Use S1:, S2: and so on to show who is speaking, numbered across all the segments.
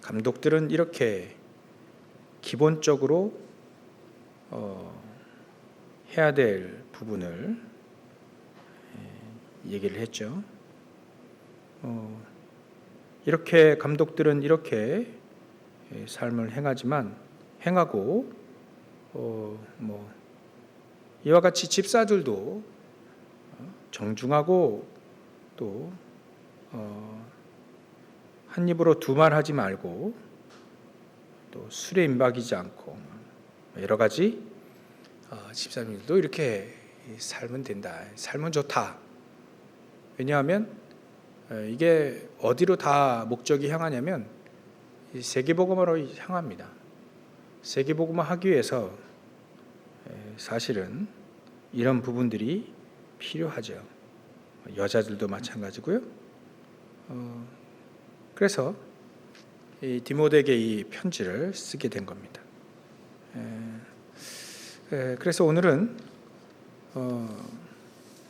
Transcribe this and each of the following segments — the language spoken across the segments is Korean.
S1: 감독들은 이렇게 기본적으로 해야 될 부분을 얘기를 했죠. 이렇게 감독들은 이렇게 삶을 행하고 이와 같이 집사들도 정중하고 또 한 입으로 두 말 하지 말고 또 술에 임박이지 않고 여러 가지 집사님들도 이렇게 살면 된다. 살면 좋다. 왜냐하면 이게 어디로 다 목적이 향하냐면 세계복음화로 향합니다. 세계복음화 하기 위해서 사실은 이런 부분들이 필요하죠. 여자들도 마찬가지고요. 그래서 이 디모데에게 이 편지를 쓰게 된 겁니다. 그래서 오늘은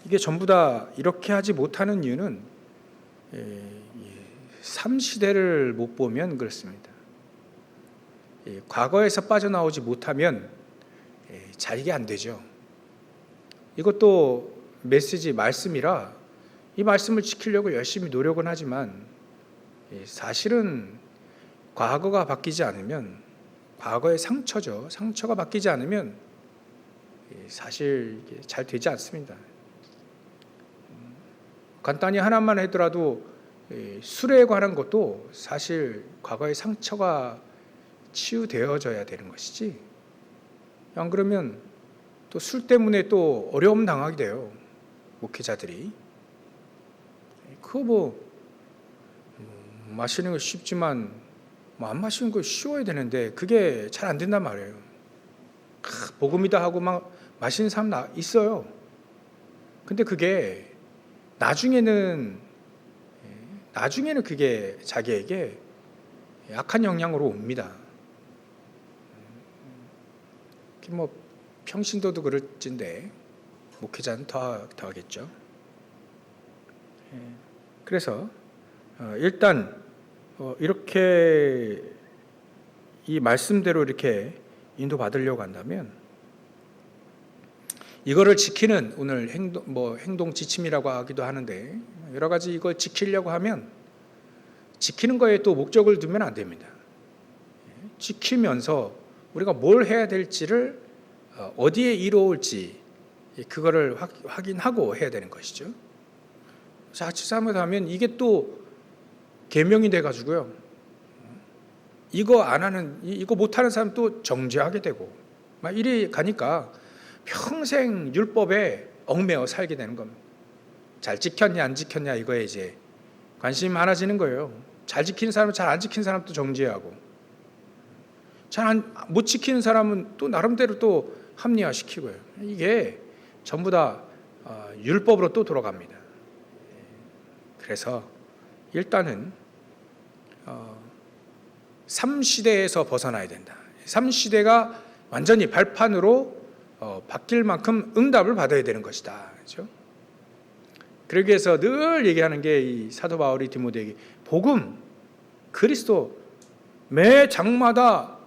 S1: 이게 전부 다 이렇게 하지 못하는 이유는 삶 시대를 못 보면 그렇습니다. 과거에서 빠져나오지 못하면 잘 이게 안 되죠. 이것도 말씀이라 이 말씀을 지키려고 열심히 노력은 하지만 사실은 과거가 바뀌지 않으면 과거의 상처죠. 상처가 바뀌지 않으면 사실 잘 되지 않습니다. 간단히 하나만 하더라도 술에 관한 것도 사실 과거의 상처가 치유되어져야 되는 것이지, 안 그러면 또 술 때문에 또 어려움 당하게 돼요. 목회자들이. 그거 마시는 거 쉽지만 안 마시는 거 쉬워야 되는데 그게 잘 안 된단 말이에요. 복음이다 하고 막 마시는 사람 있어요. 근데 그게 나중에는 그게 자기에게 약한 영향으로 옵니다. 평신도도 그럴진데 목회자는 더 하겠죠. 그래서 일단 이렇게 이 말씀대로 이렇게 인도받으려고 한다면 이거를 지키는, 오늘 행동 지침이라고 하기도 하는데 여러 가지 이걸 지키려고 하면 지키는 거에 또 목적을 두면 안 됩니다. 지키면서 우리가 뭘 해야 될지를 어디에 이루어올지 그거를 확인하고 해야 되는 것이죠. 자칫 하면 이게 또 계명이 돼가지고요. 이거 못하는 사람 또 정죄하게 되고 막 이리 가니까 평생 율법에 얽매여 살게 되는 겁니다. 잘 지켰냐 안 지켰냐 이거에 이제 관심이 많아지는 거예요. 잘 지키는 사람은 잘 안 지키는 사람도 정죄하고, 잘 못 지키는 사람은 또 나름대로 또 합리화시키고요. 이게 전부 다 율법으로 또 돌아갑니다. 그래서 일단은 삼시대에서 벗어나야 된다. 삼시대가 완전히 발판으로 바뀔 만큼 응답을 받아야 되는 것이다. 그렇죠? 그러기 위해서 늘 얘기하는 게 이 사도 바울이 디모데에게 복음, 그리스도, 매 장마다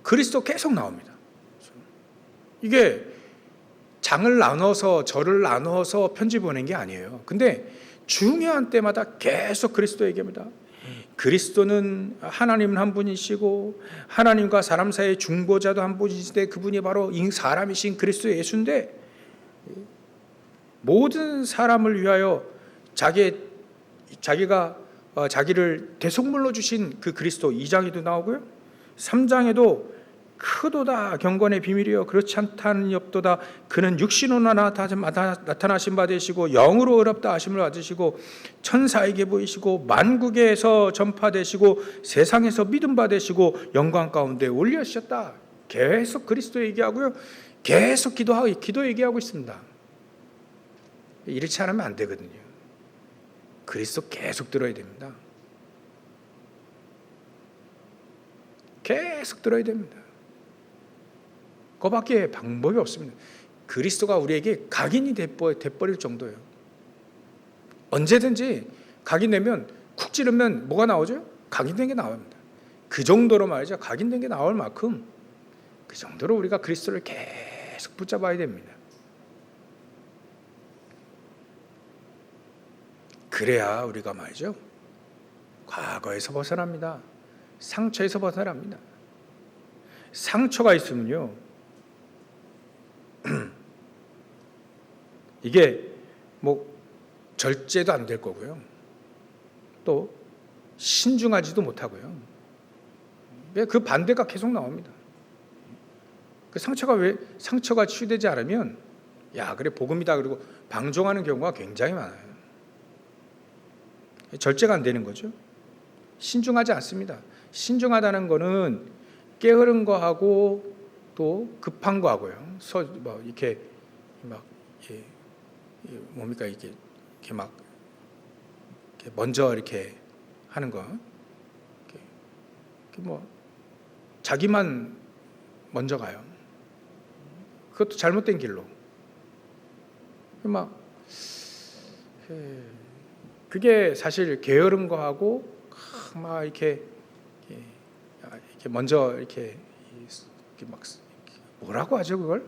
S1: 그리스도 계속 나옵니다. 이게 장을 나눠서 절을 나눠서 편지 보낸 게 아니에요. 근데 중요한 때마다 계속 그리스도 얘기합니다. 그리스도는 하나님은 한 분이시고 하나님과 사람 사이의 중보자도 한 분이시되 그분이 바로 사람이신 그리스도 예수인데, 모든 사람을 위하여 자기가 자기를 대속물로 주신 그 그리스도 2장에도 나오고요. 3장에도 크도다 경건의 비밀이여 그렇지 않다는 엽도다 그는 육신으로 나타나신 바 되시고 영으로 의롭다 하심을 받으시고 천사에게 보이시고 만국에서 전파되시고 세상에서 믿음 받으시고 영광 가운데 올려주셨다. 계속 그리스도 얘기하고요. 계속 기도 얘기하고 있습니다. 이렇지 않으면 안 되거든요. 그리스도 계속 들어야 됩니다. 계속 들어야 됩니다. 그거밖에 방법이 없습니다. 그리스도가 우리에게 각인이 돼버릴 정도예요. 언제든지 각인되면 쿡 찌르면 뭐가 나오죠? 각인된 게 나옵니다. 그 정도로 말이죠. 각인된 게 나올 만큼 그 정도로 우리가 그리스도를 계속 붙잡아야 됩니다. 그래야 우리가 말이죠. 과거에서 벗어납니다. 상처에서 벗어납니다. 상처가 있으면요. 이게 뭐 절제도 안 될 거고요. 또 신중하지도 못하고요. 그 반대가 계속 나옵니다. 그 상처가 치유되지 않으면 야 그래 복음이다 그리고 방종하는 경우가 굉장히 많아요. 절제가 안 되는 거죠. 신중하지 않습니다. 신중하다는 거는 게으른 거하고 또 급한 거하고요. 이렇게 막 뭡니까 이렇게 막 이렇게 먼저 이렇게 하는 거, 이렇게 뭐 자기만 먼저 가요. 그것도 잘못된 길로. 막 그게 사실 게으른 거하고 막 이렇게 먼저 이렇게 막 뭐라고 하죠 그걸?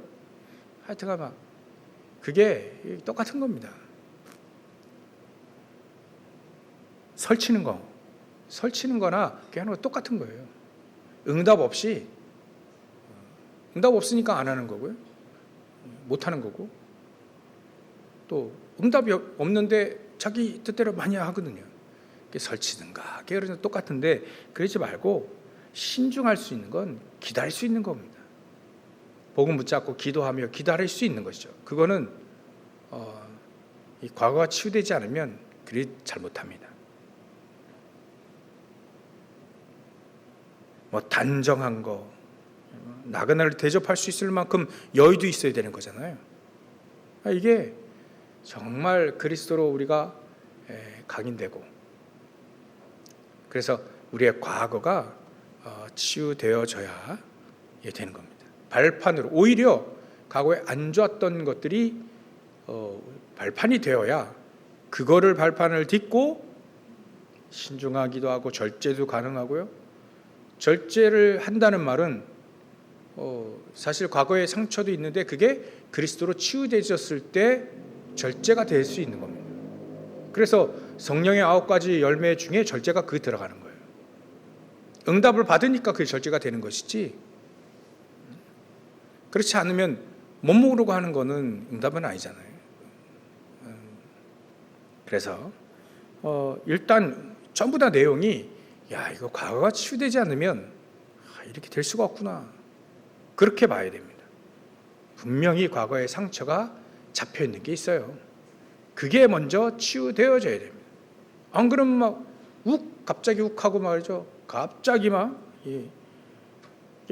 S1: 하여튼가 막 그게 똑같은 겁니다. 설치는 거나 그게 하는 거 똑같은 거예요. 응답 없으니까 안 하는 거고요. 못 하는 거고. 또 응답이 없는데 자기 뜻대로 많이 하거든요. 설치든가 게으르든 똑같은데 그러지 말고 신중할 수 있는 건 기다릴 수 있는 겁니다. 복음 붙잡고 기도하며 기다릴 수 있는 것이죠. 그거는 이 과거가 치유되지 않으면 그리 잘못합니다. 뭐 단정한 거, 나그네를 대접할 수 있을 만큼 여유도 있어야 되는 거잖아요. 이게 정말 그리스도로 우리가 각인되고 그래서 우리의 과거가 치유되어져야 되는 겁니다. 발판으로 오히려 과거에 안 좋았던 것들이 발판이 되어야 그거를 발판을 딛고 신중하기도 하고 절제도 가능하고요. 절제를 한다는 말은 사실 과거의 상처도 있는데 그게 그리스도로 치유되었을 때 절제가 될 수 있는 겁니다. 그래서 성령의 9가지 열매 중에 절제가 그게 들어가는 거예요. 응답을 받으니까 그게 절제가 되는 것이지 그렇지 않으면 못 모르고 하는 거는 응답은 아니잖아요. 그래서 일단 전부 다 내용이 야 이거 과거가 치유되지 않으면 이렇게 될 수가 없구나 그렇게 봐야 됩니다. 분명히 과거의 상처가 잡혀 있는 게 있어요. 그게 먼저 치유되어져야 됩니다. 안 그러면 막 갑자기 하고 말이죠. 갑자기 막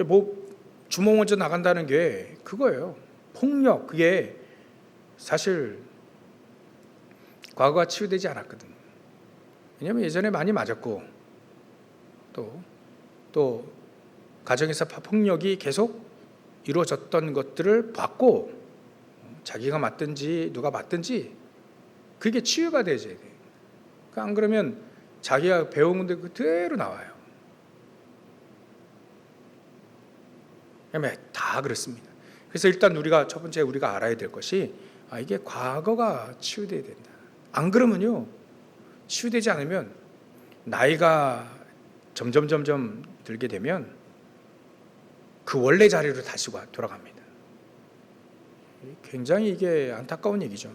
S1: 뭐 주먹 먼저 나간다는 게 그거예요. 폭력 그게 사실 과거가 치유되지 않았거든요. 왜냐하면 예전에 많이 맞았고 또 가정에서 폭력이 계속 이루어졌던 것들을 봤고 자기가 맞든지 누가 맞든지 그게 치유가 되어야 돼요. 안 그러면 자기가 배운 건데 그대로 나와요. 다 그렇습니다. 그래서 일단 첫 번째 우리가 알아야 될 것이 이게 과거가 치유돼야 된다. 안 그러면요 치유되지 않으면 나이가 점점 들게 되면 그 원래 자리로 다시 돌아갑니다. 굉장히 이게 안타까운 얘기죠.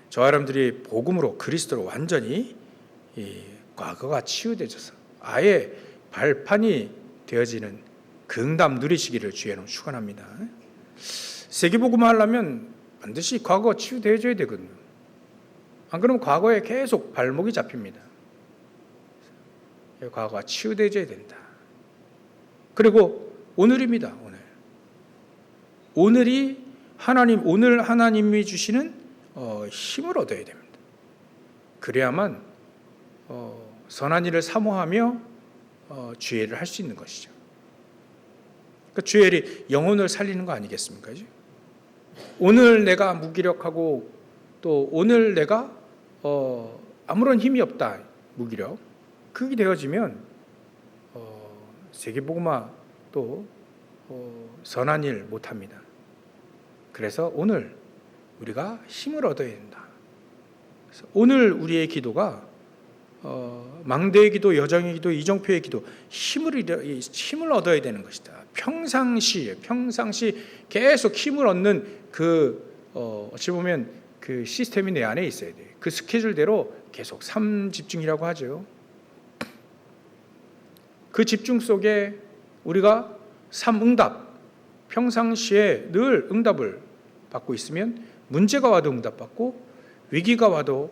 S1: 저와 여러분들이 복음으로 그리스도로 완전히 이 과거가 치유되어서 아예 발판이 되어지는 그 응답 누리시기를 주의로 축원합니다. 세계복음 하려면 반드시 과거가 치유되어져야 되거든요. 안 그러면 과거에 계속 발목이 잡힙니다. 과거가 치유되어져야 된다. 그리고 오늘입니다. 오늘 하나님이 주시는 힘을 얻어야 됩니다. 그래야만 선한 일을 사모하며 주의를 할 수 있는 것이죠. 그러니까 주의를 영혼을 살리는 거 아니겠습니까? 오늘 내가 무기력하고 또 오늘 내가 아무런 힘이 없다 무기력 그게 되어지면 세계복음화 또 선한 일 못합니다. 그래서 오늘 우리가 힘을 얻어야 된다. 그래서 오늘 우리의 기도가 망대의 기도, 여정의 기도, 이정표의 기도, 힘을 얻어야 되는 것이다. 평상시 계속 힘을 얻는 어찌 보면 그 시스템이 내 안에 있어야 돼요. 그 스케줄대로 계속 삼집중이라고 하죠. 그 집중 속에 우리가 삼응답, 평상시에 늘 응답을 받고 있으면 문제가 와도 응답받고 위기가 와도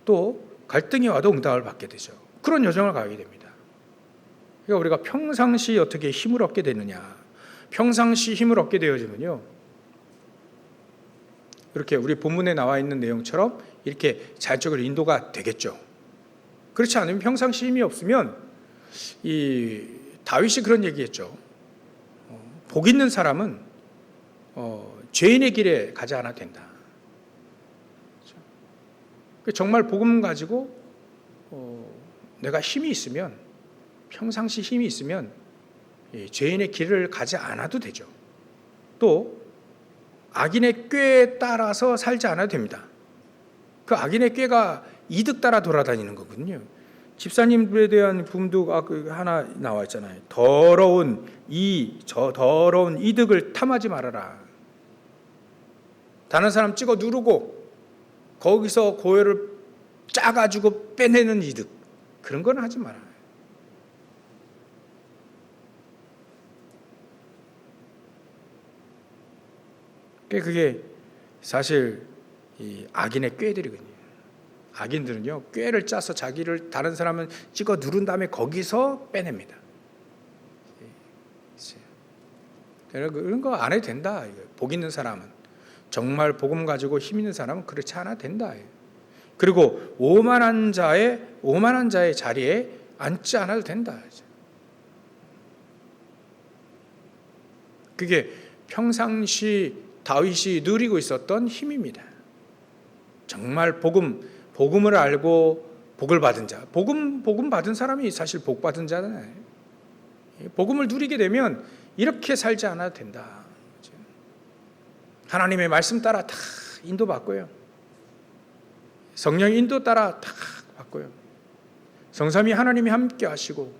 S1: 또 갈등이 와도 응답을 받게 되죠. 그런 여정을 가게 됩니다. 그러니까 우리가 평상시 어떻게 힘을 얻게 되느냐, 평상시 힘을 얻게 되어지면요, 이렇게 우리 본문에 나와 있는 내용처럼 이렇게 자연적으로 인도가 되겠죠. 그렇지 않으면 평상시 힘이 없으면 이 다윗이 그런 얘기했죠. 복 있는 사람은 죄인의 길에 가지 않아도 된다. 정말 복음 가지고 내가 힘이 있으면, 평상시 힘이 있으면 죄인의 길을 가지 않아도 되죠. 또 악인의 꾀에 따라서 살지 않아도 됩니다. 그 악인의 꾀가 이득 따라 돌아다니는 거거든요. 집사님들에 대한 부분도 하나 나와 있잖아요. 더러운 이득을 탐하지 말아라. 다른 사람 찍어 누르고 거기서 고열을 짜가지고 빼내는 이득, 그런 건 하지 마라. 그게 사실 이 악인의 꾀들이거든요. 악인들은요, 꾀를 짜서 자기를 다른 사람을 찍어 누른 다음에 거기서 빼냅니다. 그런 거 안 해도 된다. 복 있는 사람은, 정말 복음 가지고 힘 있는 사람은 그렇지 않아도 된다. 그리고 오만한 자의 자리에 앉지 않아도 된다. 그게 평상시 다윗이 누리고 있었던 힘입니다. 정말 복음을 알고 복을 받은 자, 복음 받은 사람이 사실 복 받은 자잖아요. 복음을 누리게 되면 이렇게 살지 않아도 된다. 하나님의 말씀 따라 다 인도받고요. 성령 인도 따라 다 받고요. 성삼위 하나님이 함께 하시고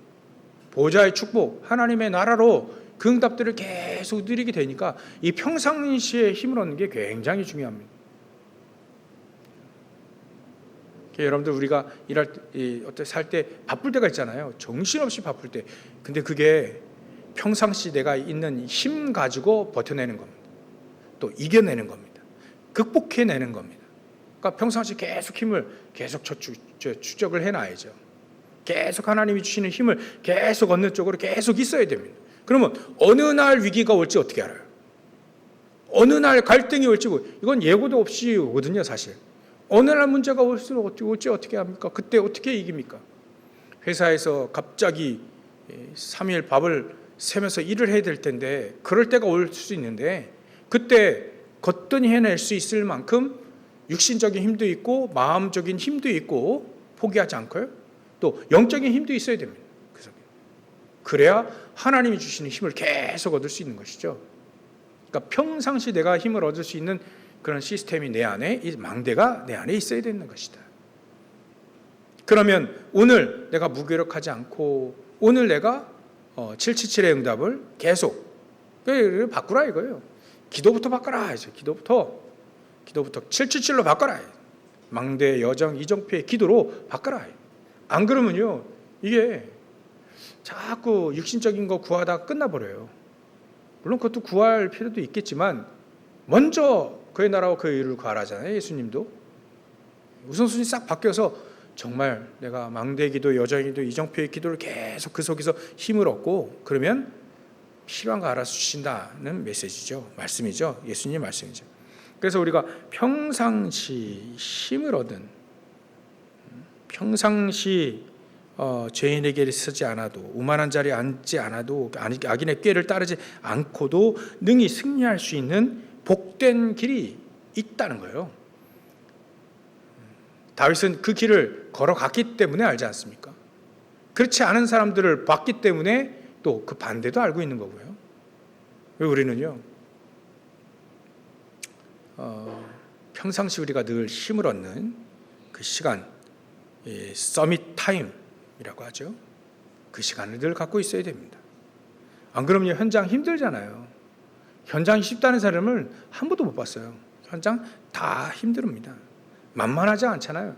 S1: 보좌의 축복, 하나님의 나라로 그 응답들을 계속 누리게 되니까 이 평상시에 힘을 얻는 게 굉장히 중요합니다. 여러분들, 우리가 살 때 바쁠 때가 있잖아요. 정신없이 바쁠 때. 근데 그게 평상시 내가 있는 힘 가지고 버텨내는 겁니다. 또 이겨내는 겁니다. 극복해내는 겁니다. 그러니까 평상시 계속 힘을 계속 추적을 해놔야죠. 계속 하나님이 주시는 힘을 계속 얻는 쪽으로 계속 있어야 됩니다. 그러면 어느 날 위기가 올지 어떻게 알아요? 어느 날 갈등이 올지, 이건 예고도 없이 오거든요, 사실. 어느 날 문제가 올지 어떻게 합니까? 그때 어떻게 이깁니까? 회사에서 갑자기 3일 밥을 세면서 일을 해야 될 텐데, 그럴 때가 올 수 있는데, 그때 거뜬히 해낼 수 있을 만큼 육신적인 힘도 있고 마음적인 힘도 있고 포기하지 않고요, 또 영적인 힘도 있어야 됩니다. 그래야 하나님이 주시는 힘을 계속 얻을 수 있는 것이죠. 그러니까 평상시 내가 힘을 얻을 수 있는 그런 시스템이 내 안에, 이 망대가 내 안에 있어야 되는 것이다. 그러면 오늘 내가 무기력하지 않고, 오늘 내가 777의 응답을 계속 바꾸라 이거예요. 기도부터 바꿔라. 기도부터 777로 바꿔라. 망대, 여정, 이정표의 기도로 바꿔라. 안 그러면요, 이게 자꾸 육신적인 거 구하다가 끝나버려요. 물론 그것도 구할 필요도 있겠지만 먼저 그의 나라와 그의 의를 구하라잖아요. 예수님도 우선순위 싹 바뀌어서 정말 내가 망대 기도, 여정의 기도, 이정표의 기도를 계속 그 속에서 힘을 얻고, 그러면 필요한 거 알아서 주신다는 메시지죠. 말씀이죠. 예수님 말씀이죠. 그래서 우리가 평상시 힘을 얻은, 평상시 죄인에게 서지 않아도, 오만한 자리에 앉지 않아도, 악인의 꾀를 따르지 않고도 능히 승리할 수 있는 복된 길이 있다는 거예요. 다윗은 그 길을 걸어갔기 때문에 알지 않습니까? 그렇지 않은 사람들을 봤기 때문에 또 그 반대도 알고 있는 거고요. 왜 우리는요, 평상시 우리가 늘 힘을 얻는 그 시간, 서밋 타임이라고 하죠. 그 시간을 늘 갖고 있어야 됩니다. 안 그러면 현장 힘들잖아요. 현장이 쉽다는 사람을 한 번도 못 봤어요. 현장 다 힘듭니다. 만만하지 않잖아요.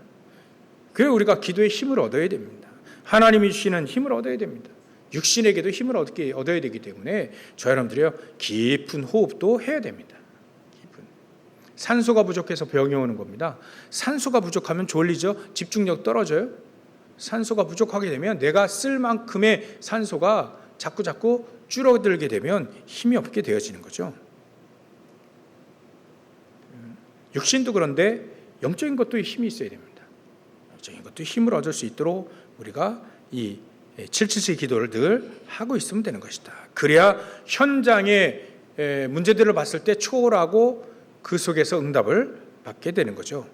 S1: 그래서 우리가 기도의 힘을 얻어야 됩니다. 하나님이 주시는 힘을 얻어야 됩니다. 육신에게도 힘을 얻어야 되기 때문에 저 여러분들이요, 깊은 호흡도 해야 됩니다. 산소가 부족해서 병이 오는 겁니다. 산소가 부족하면 졸리죠. 집중력 떨어져요. 산소가 부족하게 되면 내가 쓸 만큼의 산소가 자꾸 줄어들게 되면 힘이 없게 되어지는 거죠. 육신도 그런데 영적인 것도 힘이 있어야 됩니다. 영적인 것도 힘을 얻을 수 있도록 우리가 이 777 기도를 늘 하고 있으면 되는 것이다. 그래야 현장의 문제들을 봤을 때 초월하고 그 속에서 응답을 받게 되는 거죠.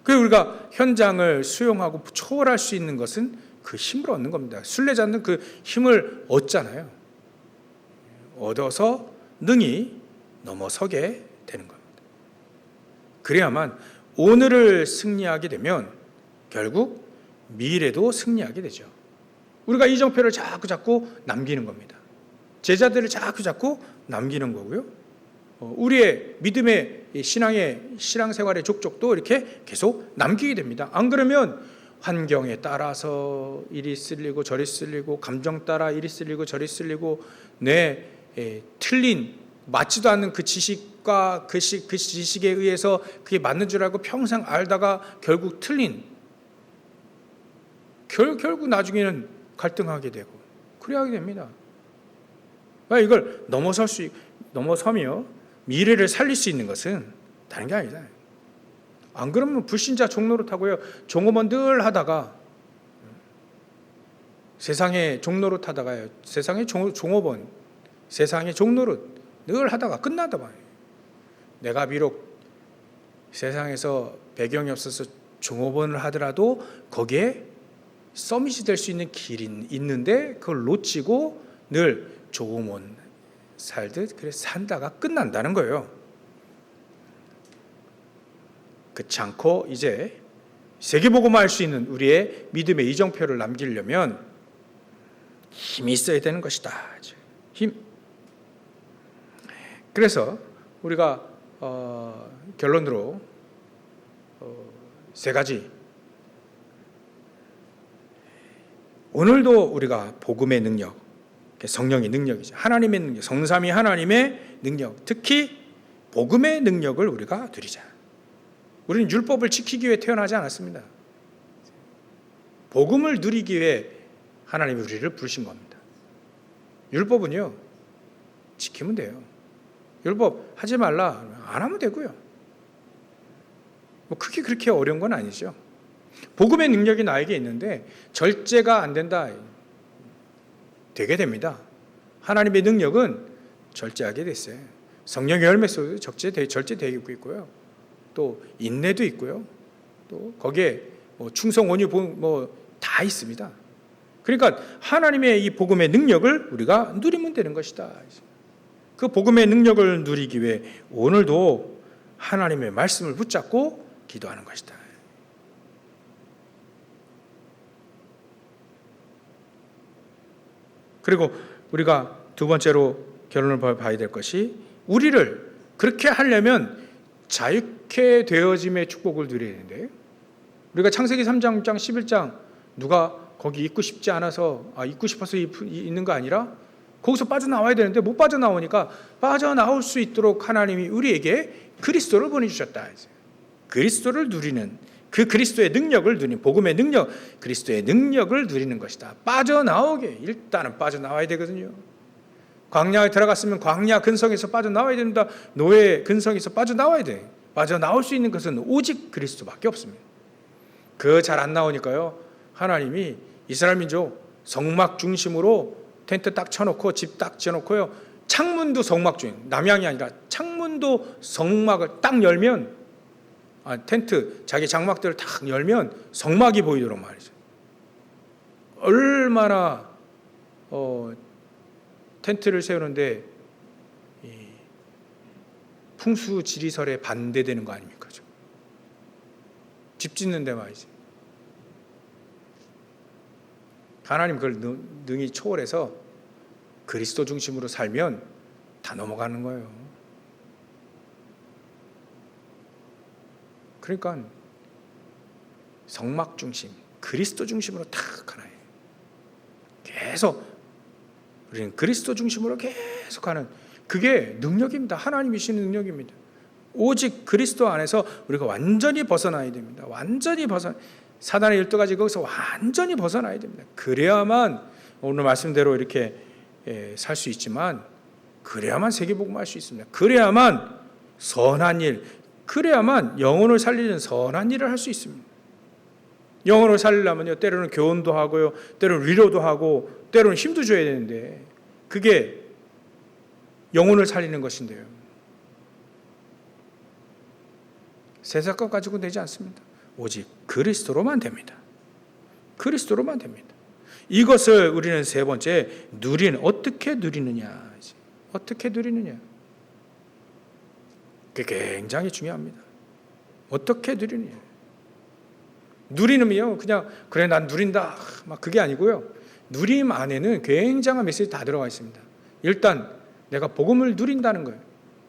S1: 그리고 우리가 현장을 수용하고 초월할 수 있는 것은 그 힘을 얻는 겁니다. 순례자는 그 힘을 얻잖아요. 얻어서 능히 넘어서게 되는 겁니다. 그래야만 오늘을 승리하게 되면 결국 미래도 승리하게 되죠. 우리가 이정표를 자꾸 남기는 겁니다. 제자들을 자꾸 남기는 거고요. 우리의 믿음의 신앙생활의 족적도 이렇게 계속 남기게 됩니다. 안 그러면 환경에 따라서 이리 쓸리고 저리 쓸리고, 감정 따라 이리 쓸리고 저리 쓸리고, 내 틀린 맞지도 않는 그 지식과 그 지식에 의해서 그게 맞는 줄 알고 평생 알다가 결국 틀린, 결국 나중에는 갈등하게 되고 그래야 됩니다. 이걸 넘어서며 미래를 살릴 수 있는 것은 다른 게 아니다. 안 그러면 불신자 종노릇하고요, 종업원 늘 하다가, 세상의 종노릇 하다가요, 세상의 종업원, 세상의 종노릇 늘 하다가 끝나다 봐요. 내가 비록 세상에서 배경이 없어서 종업원을 하더라도 거기에 서밋이 될 수 있는 길이 있는데 그걸 놓치고 늘 종업원 살듯 그래 산다가 끝난다는 거예요. 그렇지 않고 이제 세계복음화 할 수 있는 우리의 믿음의 이정표를 남기려면 힘이 있어야 되는 것이다. 힘. 그래서 우리가 결론으로 세 가지, 오늘도 우리가 복음의 능력, 성령의 능력이죠. 하나님의 능력, 성삼위 하나님의 능력, 특히 복음의 능력을 우리가 누리자. 우리는 율법을 지키기 위해 태어나지 않았습니다. 복음을 누리기 위해 하나님이 우리를 부르신 겁니다. 율법은요, 지키면 돼요. 율법 하지 말라 안 하면 되고요. 크게 그렇게 어려운 건 아니죠. 복음의 능력이 나에게 있는데 절제가 안 된다, 되게 됩니다. 하나님의 능력은 절제하게 됐어요. 성령의 열매 속에도 절제되고 있고요. 또 인내도 있고요. 또 거기에 충성, 온유, 다 있습니다. 그러니까 하나님의 이 복음의 능력을 우리가 누리면 되는 것이다. 그 복음의 능력을 누리기 위해 오늘도 하나님의 말씀을 붙잡고 기도하는 것이다. 그리고 우리가 두 번째로 결론을 봐야 될 것이, 우리를 그렇게 하려면 자유케 되어짐의 축복을 누려야 되는데, 우리가 창세기 3장, 6장, 11장 누가 거기 있고 싶지 않아서 있고 싶어서 있는 거 아니라 거기서 빠져나와야 되는데 못 빠져나오니까 빠져나올 수 있도록 하나님이 우리에게 그리스도를 보내주셨다. 그리스도를 누리는, 그 그리스도의 능력을 누리는, 복음의 능력, 그리스도의 능력을 누리는 것이다. 빠져나오게 일단은 빠져나와야 되거든요. 광야에 들어갔으면 광야 근성에서 빠져나와야 된다. 노예 근성에서 빠져나와야 돼. 빠져나올 수 있는 것은 오직 그리스도밖에 없습니다. 그 잘 안 나오니까요, 하나님이 이스라엘 민족 성막 중심으로 텐트 딱 쳐놓고 집 딱 지어놓고요, 창문도 성막 중심, 남향이 아니라 창문도 성막을 딱 열면, 텐트 자기 장막들을 딱 열면 성막이 보이도록 말이죠. 얼마나 텐트를 세우는데 이 풍수 지리설에 반대되는 거 아닙니까? 집 짓는데 말이지. 하나님 그걸 능히 초월해서 그리스도 중심으로 살면 다 넘어가는 거예요. 그러니까 성막 중심, 그리스도 중심으로 탁 하나예요. 계속 우리는 그리스도 중심으로 계속 하는 그게 능력입니다. 하나님이 주시는 능력입니다. 오직 그리스도 안에서 우리가 완전히 벗어나야 됩니다. 완전히 사단의 12가지 거기서 완전히 벗어나야 됩니다. 그래야만 오늘 말씀대로 이렇게 살 수 있지만, 그래야만 세계복음할 수 있습니다. 그래야만 선한 일, 그래야만 영혼을 살리는 선한 일을 할 수 있습니다. 영혼을 살리려면요, 때로는 교훈도 하고요, 때로는 위로도 하고, 때로는 힘도 줘야 되는데, 그게 영혼을 살리는 것인데요. 세상 것 가지고 되지 않습니다. 오직 그리스도로만 됩니다. 그리스도로만 됩니다. 이것을 우리는 세 번째 어떻게 누리느냐. 어떻게 누리느냐. 그게 굉장히 중요합니다. 어떻게 누리느냐. 누리는요, 그냥 그래 난 누린다 막 그게 아니고요. 누림 안에는 굉장한 메시지 다 들어가 있습니다. 일단 내가 복음을 누린다는 거예요.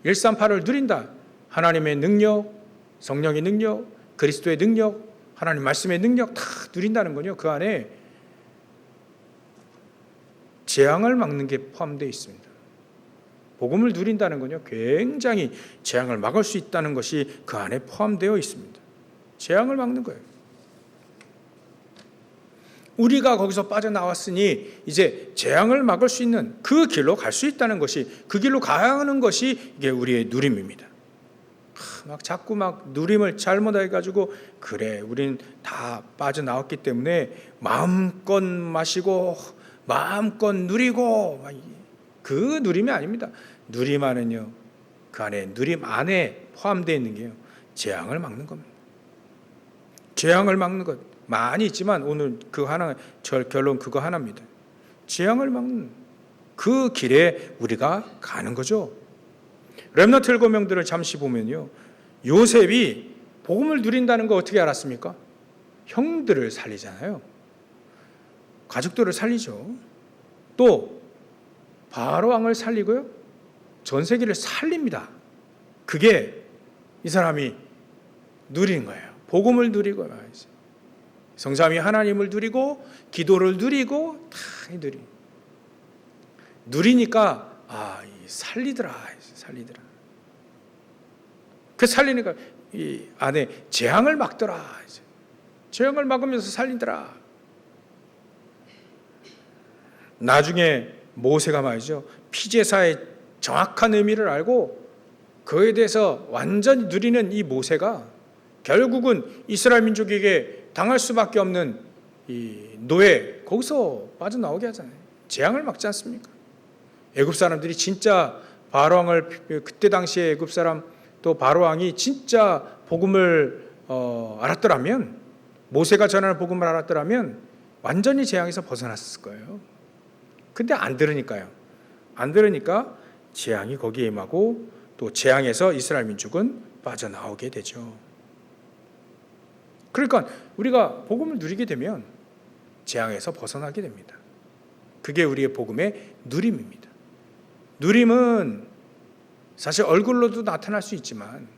S1: 138을 누린다. 하나님의 능력, 성령의 능력, 그리스도의 능력, 하나님 말씀의 능력 다 누린다는 거요. 그 안에 재앙을 막는 게 포함되어 있습니다. 복음을 누린다는 거요. 굉장히 재앙을 막을 수 있다는 것이 그 안에 포함되어 있습니다. 재앙을 막는 거예요. 우리가 거기서 빠져나왔으니 이제 재앙을 막을 수 있는 그 길로 갈 수 있다는 것이, 그 길로 가는 것이 이게 우리의 누림입니다. 자꾸 누림을 잘못 해가지고 그래 우린 다 빠져나왔기 때문에 마음껏 마시고 마음껏 누리고, 그 누림이 아닙니다. 누림 안에 포함되어 있는 게요, 재앙을 막는 겁니다. 재앙을 막는 것 많이 있지만 오늘 결론 그거 하나입니다. 재앙을 막는 그 길에 우리가 가는 거죠. 렘넌트 7명들을 잠시 보면요, 요셉이 복음을 누린다는 거 어떻게 알았습니까? 형들을 살리잖아요. 가족들을 살리죠. 또 바로 왕을 살리고요, 전 세계를 살립니다. 그게 이 사람이 누리는 거예요. 복음을 누리고 성삼위 하나님을 누리고 기도를 누리고 다 누리니까 살리더라. 그 살리니까 이 안에 재앙을 막더라. 재앙을 막으면서 살리더라. 나중에 모세가 말이죠, 피제사의 정확한 의미를 알고 그에 대해서 완전히 누리는 이 모세가 결국은 이스라엘 민족에게 당할 수밖에 없는 이 노예, 거기서 빠져나오게 하잖아요. 재앙을 막지 않습니까? 애굽 사람들이 진짜 바로 왕을, 그때 당시에 애굽 사람 또 바로 왕이 진짜 복음을 알았더라면, 모세가 전하는 복음을 알았더라면 완전히 재앙에서 벗어났을 거예요. 근데 안 들으니까 재앙이 거기에 임하고 또 재앙에서 이스라엘 민족은 빠져나오게 되죠. 그러니까 우리가 복음을 누리게 되면 재앙에서 벗어나게 됩니다. 그게 우리의 복음의 누림입니다. 누림은 사실 얼굴로도 나타날 수 있지만,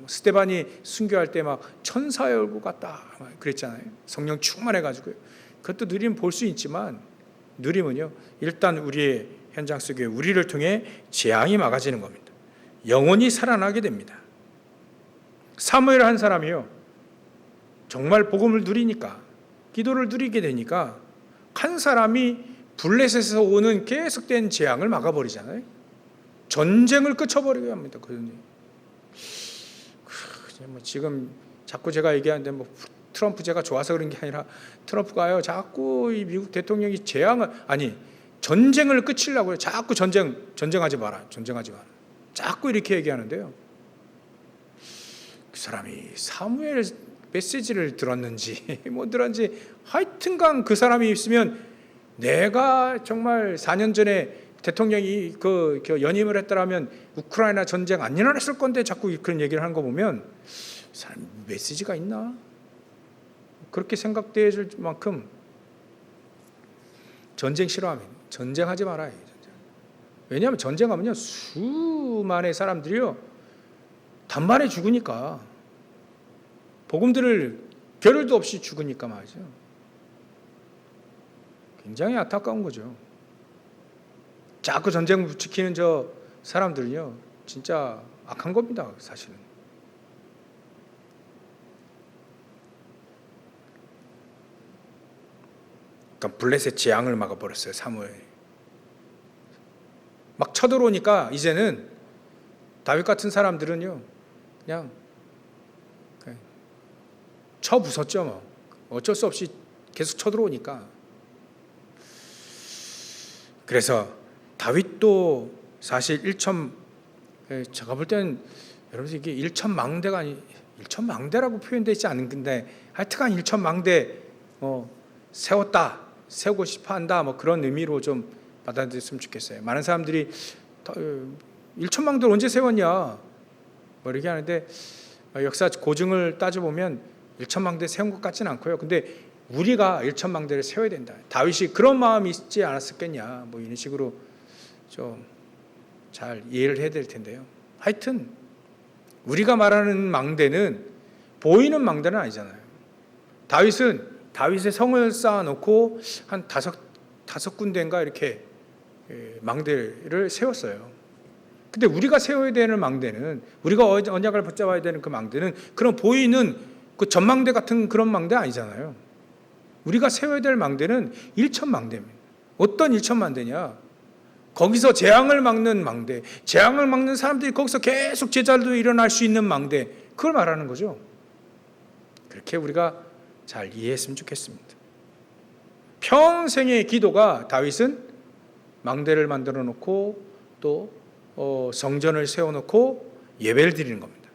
S1: 스데반이 순교할 때 막 천사의 얼굴 같다 그랬잖아요. 성령 충만해가지고요. 그것도 누림 볼 수 있지만, 누림은요, 일단 우리의 현장 속에 우리를 통해 재앙이 막아지는 겁니다. 영혼이 살아나게 됩니다. 사무엘 한 사람이요, 정말 복음을 누리니까, 기도를 누리게 되니까 한 사람이 블레셋에서 오는 계속된 재앙을 막아버리잖아요. 전쟁을 끝쳐버리게 합니다. 지금 자꾸 제가 얘기하는데 트럼프 제가 좋아서 그런 게 아니라, 트럼프가요 자꾸 이 미국 대통령이 전쟁을 끝이려고 해요. 자꾸 전쟁하지 마라. 자꾸 이렇게 얘기하는데요. 그 사람이 사무엘 메시지를 들었는지 뭐 들었는지 하여튼간 그 사람이 있으면 내가 정말 4년 전에 대통령이 그 연임을 했더라면 우크라이나 전쟁 안 일어났을 건데 자꾸 그런 얘기를 하는 거 보면 사람 메시지가 있나? 그렇게 생각될 만큼 전쟁 싫어합니다. 전쟁하지 말아요. 왜냐하면 전쟁하면요 수많은 사람들이요 단번에 죽으니까, 복음 들을 겨를도 없이 죽으니까 말이죠. 굉장히 안타까운 거죠. 자꾸 전쟁 부추기는 저 사람들은요 진짜 악한 겁니다. 사실은. 그러니까 블레셋 재앙을 막아버렸어요. 사무엘 막 쳐들어오니까 이제는 다윗 같은 사람들은요 그냥 쳐부쉈죠. 뭐 어쩔 수 없이 계속 쳐들어오니까. 그래서 다윗도 사실 제가 볼 때는 여러분 이게 일천망대가 아니, 일천망대라고 표현되어 있지 않은데 하여튼간 일천망대 세웠다, 세우고 싶어한다, 뭐 그런 의미로 좀 받아들였으면 좋겠어요. 많은 사람들이 일천망대를 언제 세웠냐 뭐 이렇게 하는데, 역사 고증을 따져보면 일천망대 세운 것 같지는 않고요. 근데 우리가 일천망대를 세워야 된다. 다윗이 그런 마음이 있지 않았었겠냐, 뭐 이런 식으로 좀 잘 이해를 해야 될 텐데요. 하여튼 우리가 말하는 망대는 보이는 망대는 아니잖아요. 다윗은 다윗의 성을 쌓아놓고 한 다섯 군데인가 이렇게 망대를 세웠어요. 근데 우리가 세워야 되는 망대는, 우리가 언약을 붙잡아야 되는 그 망대는 그런 보이는 그 전망대 같은 그런 망대 아니잖아요. 우리가 세워야 될 망대는 일천망대입니다. 어떤 일천망대냐? 거기서 재앙을 막는 망대, 재앙을 막는 사람들이 거기서 계속 제자도 일어날 수 있는 망대, 그걸 말하는 거죠. 그렇게 우리가 잘 이해했으면 좋겠습니다. 평생의 기도가 다윗은 망대를 만들어 놓고 또 성전을 세워놓고 예배를 드리는 겁니다.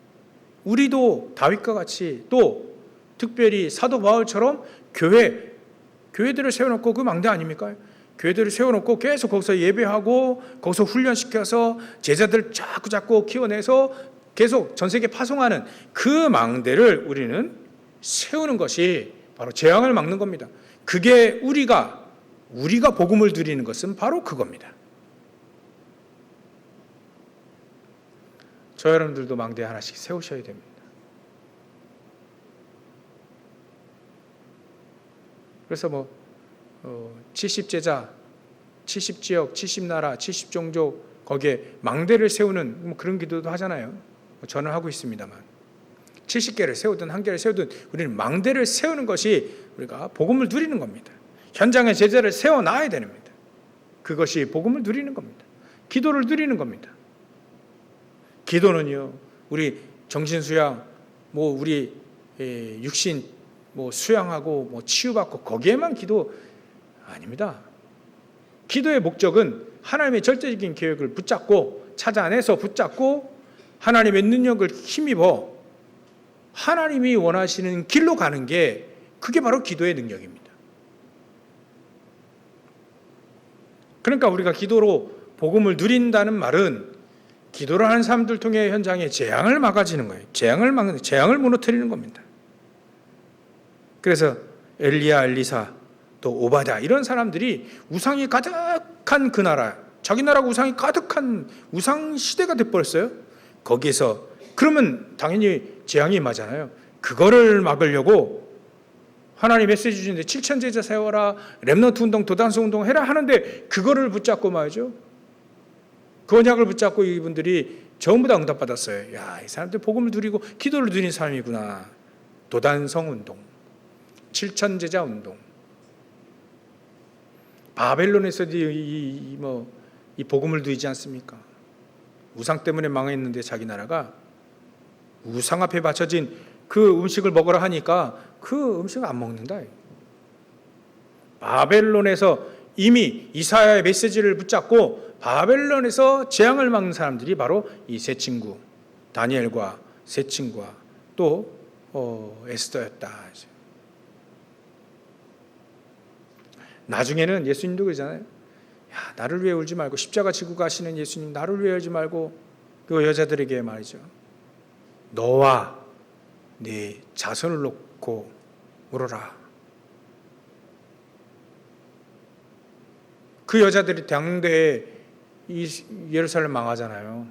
S1: 우리도 다윗과 같이 또 특별히 사도 바울처럼 교회들을 세워놓고, 그 망대 아닙니까? 교회들을 세워놓고 계속 거기서 예배하고 거기서 훈련시켜서 제자들 자꾸 키워내서 계속 전 세계 파송하는 그 망대를 우리는 세우는 것이 바로 재앙을 막는 겁니다. 그게 우리가 복음을 드리는 것은 바로 그겁니다. 저 여러분들도 망대 하나씩 세우셔야 됩니다. 그래서 70제자, 70지역, 70나라, 70종족 거기에 망대를 세우는 그런 기도도 하잖아요. 저는 하고 있습니다만 70개를 세우든 1개를 세우든 우리는 망대를 세우는 것이 우리가 복음을 누리는 겁니다. 현장에 제자를 세워놔야 됩니다. 그것이 복음을 누리는 겁니다. 기도를 누리는 겁니다. 기도는요, 우리 정신수양, 우리 육신 수양하고 치유받고 거기에만 기도 아닙니다. 기도의 목적은 하나님의 절대적인 계획을 붙잡고 찾아내서 붙잡고 하나님의 능력을 힘입어 하나님이 원하시는 길로 가는 게, 그게 바로 기도의 능력입니다. 그러니까 우리가 기도로 복음을 누린다는 말은 기도를 하는 사람들 통해 현장에 재앙을 막아지는 거예요. 재앙을 무너뜨리는 겁니다. 그래서 엘리야, 엘리사, 또 오바댜 이런 사람들이 우상이 가득한 그 나라, 자기 나라가 우상이 가득한 우상 시대가 돼버렸어요. 거기에서 그러면 당연히 재앙이 임하잖아요. 그거를 막으려고 하나님 메시지 주시는데 7,000제자 세워라, 렘넌트 운동, 도단소 운동 해라 하는데 그거를 붙잡고 말이죠. 그 언약을 붙잡고 이분들이 전부 다 응답받았어요. 야, 이 사람들 복음을 누리고 기도를 누린 사람이구나. 도단성 운동, 7,000제자 운동. 바벨론에서도 이 복음을 누리지 않습니까? 우상 때문에 망했는데 자기 나라가 우상 앞에 바쳐진 그 음식을 먹으라 하니까 그 음식을 안 먹는다. 바벨론에서 이미 이사야의 메시지를 붙잡고 바벨론에서 재앙을 막는 사람들이 바로 이 세 친구, 다니엘과 세 친구와 또 에스더였다. 나중에는 예수님도 그러잖아요. 야, 나를 위해 울지 말고, 십자가 지고 가시는 예수님 나를 위해 울지 말고, 그 여자들에게 말이죠. 너와 네 자손을 놓고 울어라. 그 여자들이 당대에 이 예루살렘 망하잖아요.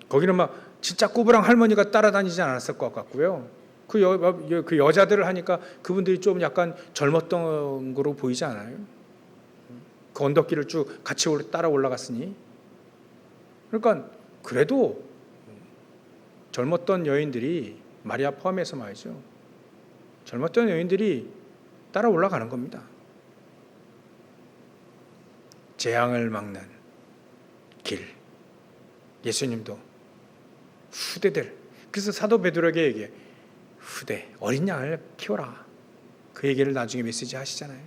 S1: 거기는 막 진짜 꾸부랑 할머니가 따라다니지 않았을 것 같고요. 그 여자들을 하니까 그분들이 좀 약간 젊었던 거로 보이지 않아요? 그 언덕길을 쭉 같이 따라 올라갔으니. 그러니까 그래도 젊었던 여인들이, 마리아 포함해서 말이죠, 젊었던 여인들이 따라 올라가는 겁니다. 재앙을 막는 길. 예수님도 후대들, 그래서 사도 베드로에게 얘기해. 후대, 어린 양을 키워라. 그 얘기를 나중에 메시지 하시잖아요.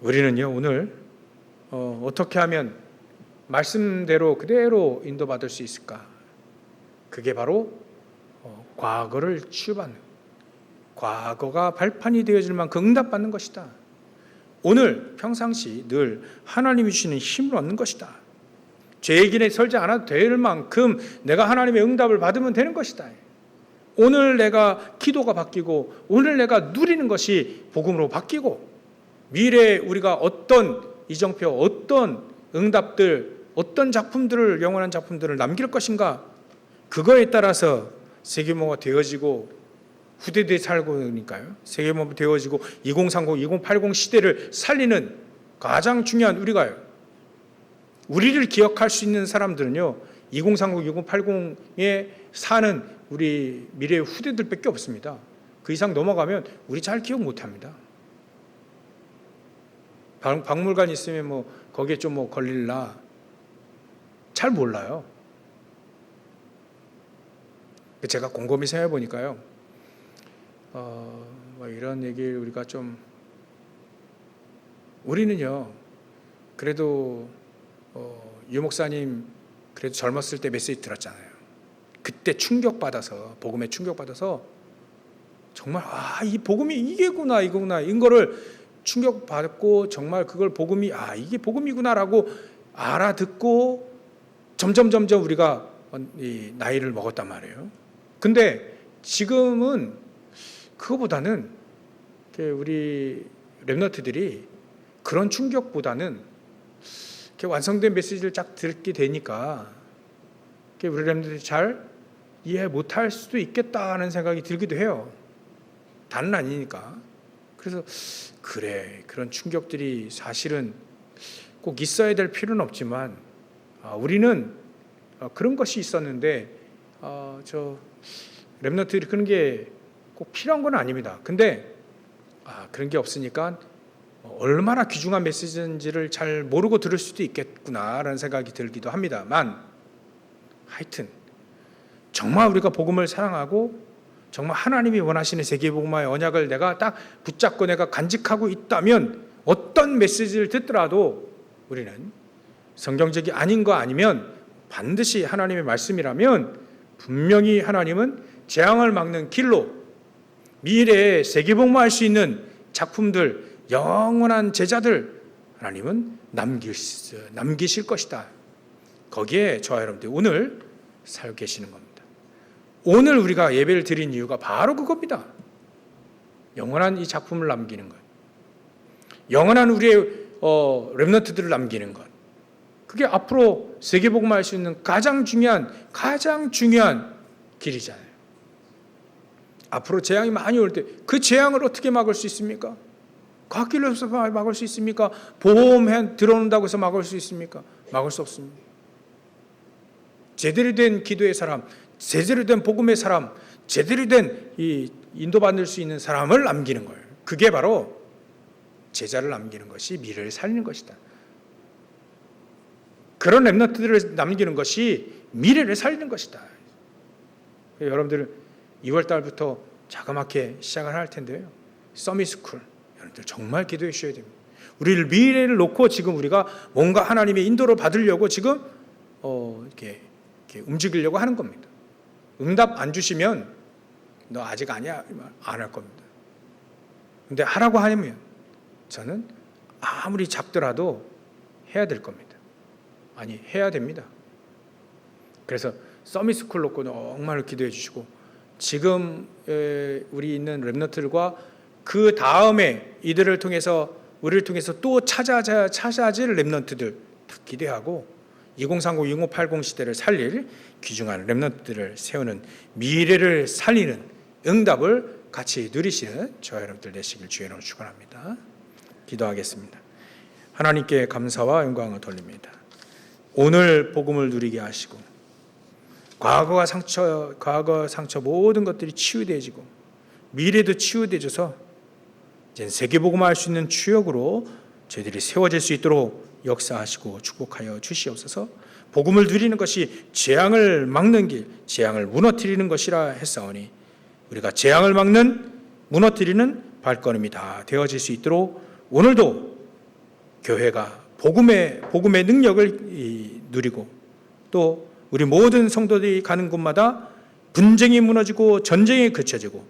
S1: 우리는요, 오늘 어떻게 하면 말씀대로 그대로 인도받을 수 있을까? 그게 바로 과거를 치유받는, 과거가 발판이 되어질 만큼 응답받는 것이다. 오늘 평상시 늘 하나님이 주시는 힘을 얻는 것이다. 죄의 길에 설지 않아도 될 만큼 내가 하나님의 응답을 받으면 되는 것이다. 오늘 내가 기도가 바뀌고 오늘 내가 누리는 것이 복음으로 바뀌고, 미래에 우리가 어떤 이정표, 어떤 응답들, 어떤 작품들을, 영원한 작품들을 남길 것인가, 그거에 따라서 세계모가 되어지고 후대들이 살고 있으니까요. 세계모가 되어지고 2030, 2080 시대를 살리는 가장 중요한, 우리를 기억할 수 있는 사람들은요, 2030, 2080에 사는 우리 미래의 후대들밖에 없습니다. 그 이상 넘어가면 우리 잘 기억 못합니다. 박물관 있으면 뭐 거기에 좀 뭐 걸릴라 잘 몰라요. 제가 곰곰이 생각해 보니까요, 뭐 이런 얘기를 우리가 좀, 우리는요 그래도 유 목사님 그래도 젊었을 때 메시지 들었잖아요. 그때 충격받아서, 복음에 충격받아서 정말 이 복음이 이게구나, 이거구나, 이거를 충격받고 정말 그걸 복음이, 이게 복음이구나라고 알아듣고 점점 우리가 이 나이를 먹었단 말이에요. 근데 지금은 그거보다는 우리 렘넌트들이 그런 충격보다는 완성된 메시지를 쫙 듣게 되니까 우리 렘넌트들이 잘 이해 못할 수도 있겠다는 생각이 들기도 해요. 다는 아니니까. 그래서 그런 충격들이 사실은 꼭 있어야 될 필요는 없지만, 우리는 그런 것이 있었는데 저 렘넌트들이 그런 게 꼭 필요한 건 아닙니다. 근데 그런 게 없으니까 얼마나 귀중한 메시지인지를 잘 모르고 들을 수도 있겠구나라는 생각이 들기도 합니다만, 하여튼 정말 우리가 복음을 사랑하고 정말 하나님이 원하시는 세계복음화의 언약을 내가 딱 붙잡고 내가 간직하고 있다면, 어떤 메시지를 듣더라도 우리는 성경적이 아닌 거 아니면 반드시 하나님의 말씀이라면 분명히 하나님은 재앙을 막는 길로 미래에 세계복음화할 수 있는 작품들, 영원한 제자들 하나님은 남기실 것이다. 거기에 저와 여러분들 오늘 살고 계시는 겁니다. 오늘 우리가 예배를 드린 이유가 바로 그겁니다. 영원한 이 작품을 남기는 것, 영원한 우리의 렘넌트들을 남기는 것, 그게 앞으로 세계복음화할 수 있는 가장 중요한 길이잖아요. 앞으로 재앙이 많이 올 때 그 재앙을 어떻게 막을 수 있습니까? 갓길로 해서 막을 수 있습니까? 보험 들어온다고 해서 막을 수 있습니까? 막을 수 없습니다. 제대로 된 기도의 사람, 제대로 된 복음의 사람, 제대로 된 이 인도받을 수 있는 사람을 남기는 거예요. 그게 바로 제자를 남기는 것이 미래를 살리는 것이다. 그런 렘넌트들을 남기는 것이 미래를 살리는 것이다. 여러분들 2월 달부터 자그맣게 시작을 할 텐데요. 서밋스쿨, 여러분들 정말 기도해 주셔야 됩니다. 우리를 미래를 놓고 지금 우리가 뭔가 하나님의 인도를 받으려고 지금 이렇게 움직이려고 하는 겁니다. 응답 안 주시면 너 아직 아니야? 안 할 겁니다. 근데 하라고 하면 저는 아무리 작더라도 해야 될 겁니다. 아니, 해야 됩니다. 그래서 서밋스쿨 놓고 정말 기도해 주시고, 지금 우리 있는 렘넌트들과 그 다음에 이들을 통해서, 우리를 통해서 또 찾아질 렘넌트들 다 기대하고, 2030, 2080 시대를 살릴 귀중한 렘넌트들을 세우는, 미래를 살리는 응답을 같이 누리시는 저와 여러분들 되시길 주의 이름으로 축원합니다. 기도하겠습니다. 하나님께 감사와 영광을 돌립니다. 오늘 복음을 누리게 하시고, 과거 상처 모든 것들이 치유되어지고 미래도 치유되어져서 이제 세계복음화할 수 있는 추역으로 저희들이 세워질 수 있도록 역사하시고 축복하여 주시옵소서. 복음을 누리는 것이 재앙을 막는 길, 재앙을 무너뜨리는 것이라 했사오니 우리가 재앙을 막는, 무너뜨리는 발걸음이 다 되어질 수 있도록 오늘도 교회가 복음의 능력을 누리고, 또 우리 모든 성도들이 가는 곳마다 분쟁이 무너지고 전쟁이 그쳐지고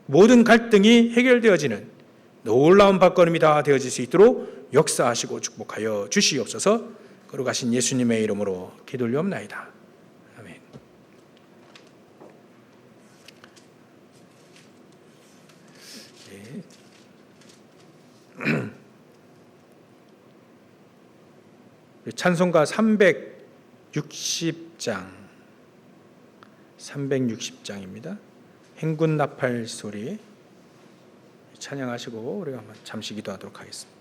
S1: 모든 갈등이 해결되어지는 놀라운 발걸음이 다 되어질 수 있도록 역사하시고 축복하여 주시옵소서. 거룩하신 예수님의 이름으로 기도올리옵나이다. 아멘. 찬송가 360장입니다. 행군 나팔 소리 찬양하시고 우리가 한번 잠시 기도하도록 하겠습니다.